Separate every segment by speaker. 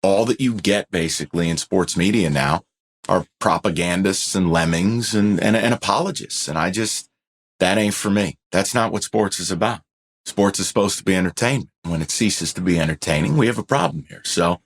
Speaker 1: all that you get basically in sports media now are propagandists and lemmings and apologists. And that ain't for me. That's not what sports is about. Sports is supposed to be entertainment. When it ceases to be entertaining, we have a problem here. So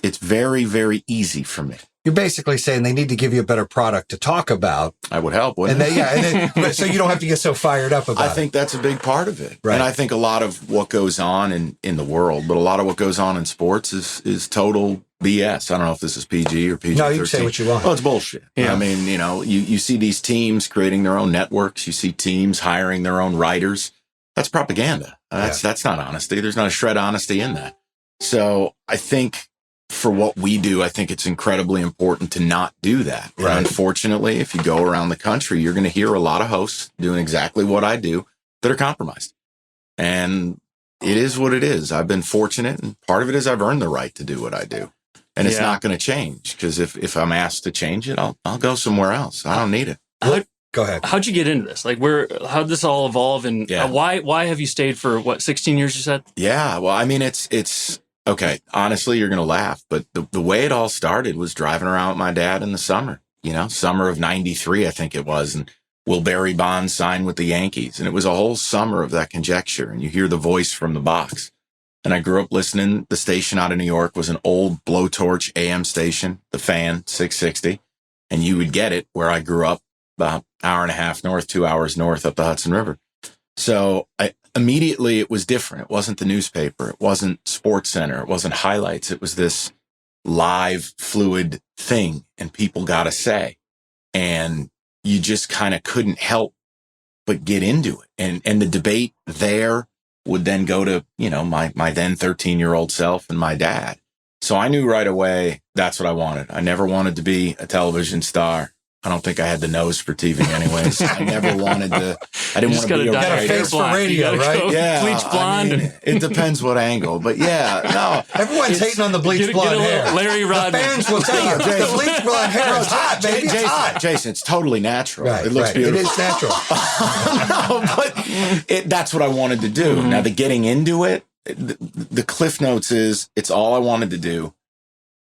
Speaker 1: it's very, very easy for me.
Speaker 2: You're basically saying they need to give you a better product to talk about.
Speaker 1: I would help, wouldn't it?
Speaker 2: So you don't have to get so fired up about it.
Speaker 1: I think that's a big part of it.
Speaker 2: Right.
Speaker 1: And I think a lot of what goes on in the world, but a lot of what goes on in sports is total BS. I don't know if this is PG or PG-13.
Speaker 2: No, you can say what you want.
Speaker 1: Well, it's bullshit. Yeah. I mean, you see these teams creating their own networks. You see teams hiring their own writers. That's propaganda. That's not honesty. There's not a shred of honesty in that. So I think for what we do, I think it's incredibly important to not do that. Right. And unfortunately, if you go around the country, you're going to hear a lot of hosts doing exactly what I do that are compromised. And it is what it is. I've been fortunate, and part of it is I've earned the right to do what I do. And it's not going to change, because if I'm asked to change it, I'll go somewhere else. I don't need it.
Speaker 2: Go ahead.
Speaker 3: How'd you get into this? Like, how'd this all evolve? And why have you stayed for 16 years, you said?
Speaker 1: Yeah. Well, I mean, it's okay. Honestly, you're going to laugh, but the way it all started was driving around with my dad in the summer, summer of 93, I think it was. And will Barry Bonds sign with the Yankees? And it was a whole summer of that conjecture. And you hear the voice from the box. And I grew up listening. The station out of New York was an old blowtorch AM station, the Fan 660. And you would get it where I grew up, about an hour and a half north, 2 hours north up the Hudson River. So immediately it was different. It wasn't the newspaper. It wasn't Sports Center. It wasn't highlights. It was this live, fluid thing, and people got to say. And you just kind of couldn't help but get into it. And the debate there would then go to, my then 13-year-old self and my dad. So I knew right away that's what I wanted. I never wanted to be a television star. I don't think I had the nose for TV anyways. I never wanted to. I didn't want to be
Speaker 2: a face for radio, right?
Speaker 1: Yeah.
Speaker 3: Bleach blonde.
Speaker 1: I mean, it depends what angle, but no.
Speaker 2: Everyone's hating on the bleach blonde hair.
Speaker 3: Larry Rodman.
Speaker 2: The fans will tell you the bleach blonde hair is hot, baby. It's hot.
Speaker 1: Jason, it's totally natural.
Speaker 2: Right,
Speaker 1: it looks beautiful.
Speaker 2: It is natural.
Speaker 1: No, but that's what I wanted to do. Mm-hmm. Now, the getting into it, the Cliff Notes is, it's all I wanted to do.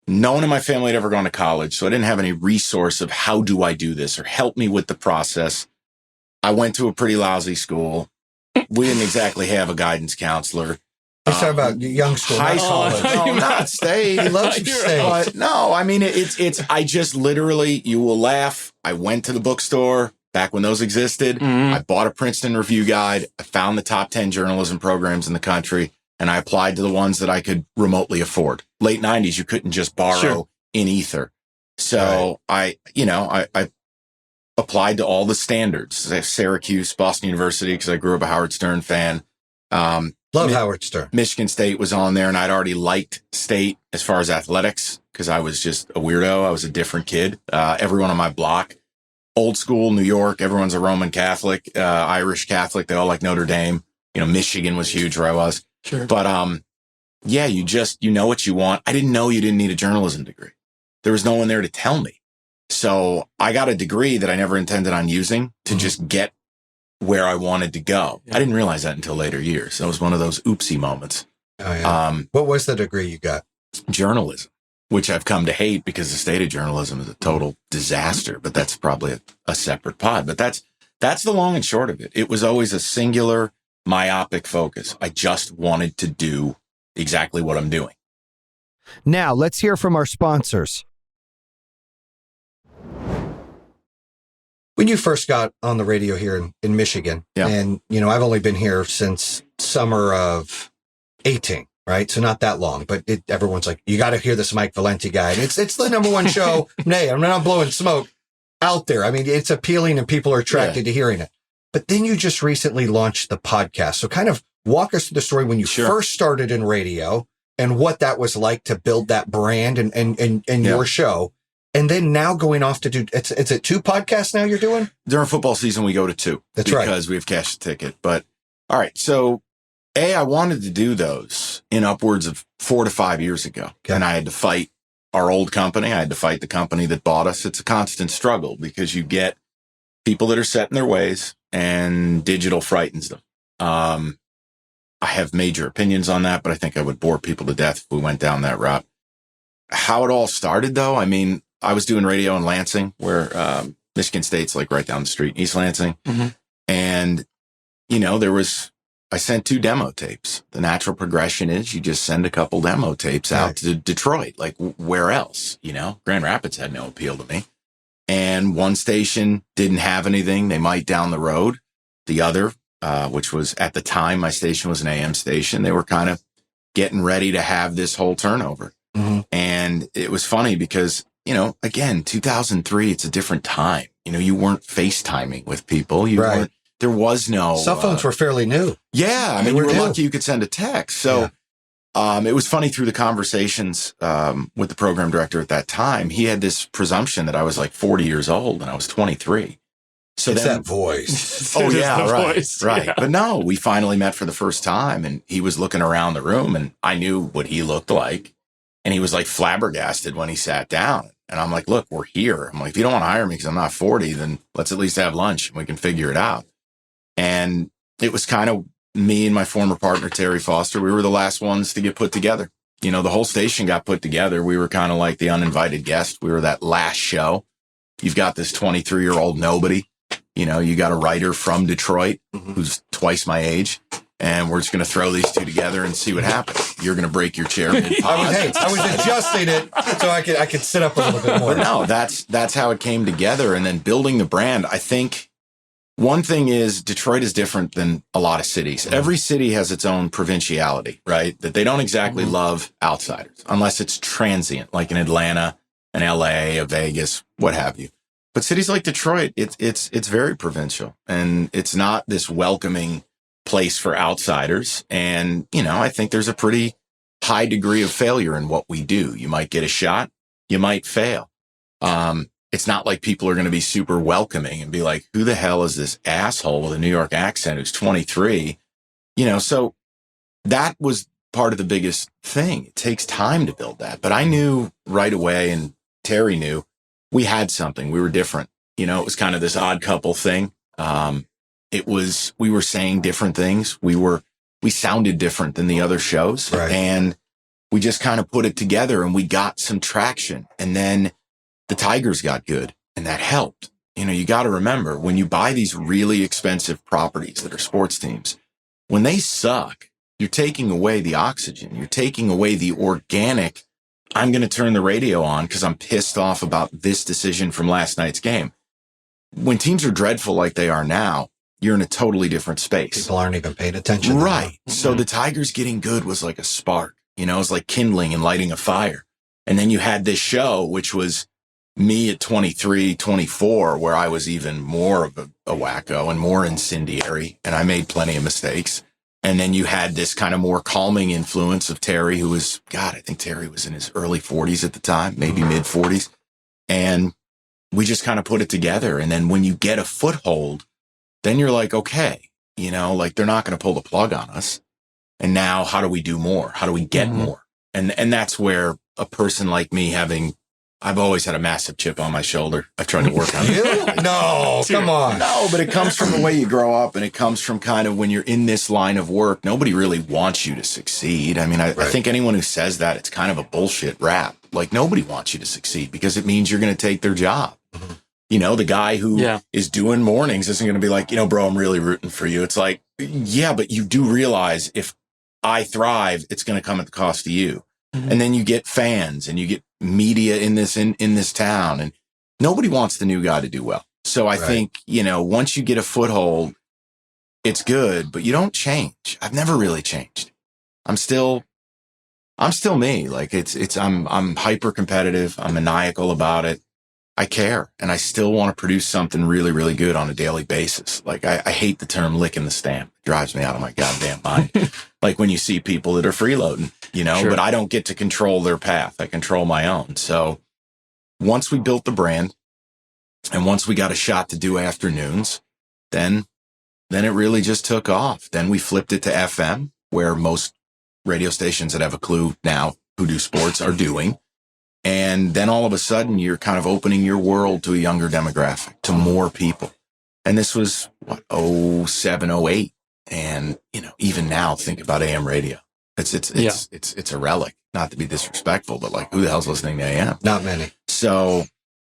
Speaker 1: No one in my family had ever gone to college, so I didn't have any resource of how do I do this or help me with the process. I went to a pretty lousy school. We didn't exactly have a guidance counselor.
Speaker 2: You're talking about young school,
Speaker 1: high school. No, not state.
Speaker 2: He loves your state.
Speaker 1: No, I mean, it's, I just literally, you will laugh. I went to the bookstore back when those existed. Mm-hmm. I bought a Princeton Review Guide. I found the top 10 journalism programs in the country, and I applied to the ones that I could remotely afford. Late 90s, you couldn't just borrow in ether. So I applied to all the standards. Syracuse, Boston University, because I grew up a Howard Stern fan.
Speaker 2: Love Howard Stern.
Speaker 1: Michigan State was on there, and I'd already liked State as far as athletics because I was just a weirdo. I was a different kid. Everyone on my block, old school New York, everyone's a Roman Catholic, Irish Catholic. They all like Notre Dame. Michigan was huge where I was.
Speaker 3: Sure.
Speaker 1: But you know what you want. I didn't know you didn't need a journalism degree. There was no one there to tell me. So I got a degree that I never intended on using to just get where I wanted to go. Yeah. I didn't realize that until later years. That was one of those oopsie moments.
Speaker 2: Oh, yeah. What was the degree you got?
Speaker 1: Journalism, which I've come to hate because the state of journalism is a total disaster, but that's probably a separate pod. But that's the long and short of it. It was always a singular, myopic focus. I just wanted to do exactly what I'm doing.
Speaker 2: Now, let's hear from our sponsors. When you first got on the radio here in Michigan, and, I've only been here since summer of 18, right? So not that long, but everyone's like, you got to hear this Mike Valenti guy. And it's the number one show. Nay, I'm not blowing smoke out there. I mean, it's appealing and people are attracted to hearing it. But then you just recently launched the podcast. So kind of walk us through the story when you first started in radio and what that was like to build that brand and your show. And then now going off to do, it's a 2 podcasts now you're doing?
Speaker 1: During football season, we go to 2.
Speaker 2: That's right.
Speaker 1: Because we have cashed the ticket. But all right. So I wanted to do those in upwards of 4 to 5 years ago. Okay. And I had to fight our old company. I had to fight the company that bought us. It's a constant struggle because you get people that are set in their ways and digital frightens them. I have major opinions on that, but I think I would bore people to death if we went down that route. how it all started, though, I mean, I was doing radio in Lansing, where Michigan State's like right down the street, East Lansing. Mm-hmm. And, I sent 2 demo tapes. The natural progression is you just send a couple demo tapes out to Detroit. Like, where else? Grand Rapids had no appeal to me. And one station didn't have anything. They might down the road. The other, which was at the time, my station was an AM station. They were kind of getting ready to have this whole turnover. Mm-hmm. And it was funny because, again, 2003, it's a different time. You weren't FaceTiming with people. You weren't. There was no...
Speaker 2: Cell phones were fairly new.
Speaker 1: Yeah. I mean, you were lucky you could send a text. So it was funny through the conversations with the program director at that time. He had this presumption that I was like 40 years old and I was 23. So
Speaker 2: it's that voice.
Speaker 1: Oh, yeah, right.
Speaker 3: Voice.
Speaker 1: Right.
Speaker 3: Yeah.
Speaker 1: But no, we finally met for the first time and he was looking around the room and I knew what he looked like. And he was like flabbergasted when he sat down. And I'm like, look, we're here. I'm like, if you don't want to hire me because I'm not 40, then let's at least have lunch and we can figure it out. And it was kind of me and my former partner, Terry Foster. We were the last ones to get put together. The whole station got put together. We were kind of like the uninvited guest. We were that last show. You've got this 23-year-old nobody. You got a writer from Detroit who's twice my age. And we're just going to throw these 2 together and see what happens. You're going to break your chair mid-pod.
Speaker 2: I was adjusting it so I could sit up a little bit more.
Speaker 1: But no, that's how it came together. And then building the brand, I think one thing is Detroit is different than a lot of cities. Mm-hmm. Every city has its own provinciality, right? That they don't exactly love outsiders unless it's transient, like in Atlanta, an LA, a Vegas, what have you. But cities like Detroit, it's very provincial and it's not this welcoming place for outsiders. And, I think there's a pretty high degree of failure in what we do. You might get a shot, you might fail. It's not like people are going to be super welcoming and be like, who the hell is this asshole with a New York accent who's 23? So that was part of the biggest thing. It takes time to build that. But I knew right away, and Terry knew, we had something. We were different. It was kind of this odd couple thing. We were saying different things. We sounded different than the other shows.
Speaker 2: Right.
Speaker 1: And we just kind of put it together and we got some traction. And then the Tigers got good and that helped. You got to remember when you buy these really expensive properties that are sports teams, when they suck, you're taking away the oxygen. You're taking away the organic. I'm going to turn the radio on because I'm pissed off about this decision from last night's game. When teams are dreadful like they are now, you're in a totally different space.
Speaker 2: People aren't even paying attention.
Speaker 1: Right. So the Tigers getting good was like a spark, it was like kindling and lighting a fire. And then you had this show, which was me at 23, 24, where I was even more of a wacko and more incendiary. And I made plenty of mistakes. And then you had this kind of more calming influence of Terry, who was, I think Terry was in his early 40s at the time, maybe mid 40s. And we just kind of put it together. And then when you get a foothold, then you're like, okay, like they're not going to pull the plug on us. And now how do we do more? How do we get more? And that's where a person like me I've always had a massive chip on my shoulder. I've tried to work on it.
Speaker 2: No, come on.
Speaker 1: No, but it comes from the way you grow up and it comes from kind of when you're in this line of work, nobody really wants you to succeed. I mean, I think anyone who says that, it's kind of a bullshit rap. Like nobody wants you to succeed because it means you're going to take their job. Mm-hmm. The guy who is doing mornings isn't going to be like, bro, I'm really rooting for you. It's like, yeah, but you do realize if I thrive, it's going to come at the cost of you. Mm-hmm. And then you get fans and you get media in this town and nobody wants the new guy to do well. So I think, once you get a foothold, it's good, but you don't change. I've never really changed. I'm still me. Like I'm hyper competitive. I'm maniacal about it. I care and I still want to produce something really, really good on a daily basis. Like I hate the term licking the stamp. It drives me out of my goddamn mind. Like when you see people that are freeloading, sure. But I don't get to control their path. I control my own. So once we built the brand and once we got a shot to do afternoons, then it really just took off. Then we flipped it to FM, where most radio stations that have a clue now who do sports are doing. And then all of a sudden you're kind of opening your world to a younger demographic, to more people. And this was 07, 08. And, even now think about AM radio. It's a relic. Not to be disrespectful, but like, who the hell's listening to AM?
Speaker 2: Not many.
Speaker 1: So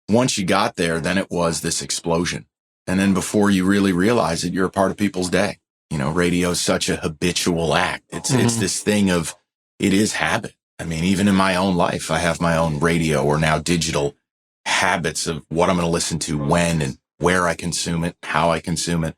Speaker 1: once you got there, then it was this explosion. And then before you really realize it, you're a part of people's day. You know, radio is such a habitual act. It's this thing of, it is habit. I mean, even in my own life, I have my own radio or now digital habits of what I'm going to listen to, when and where I consume it, how I consume it.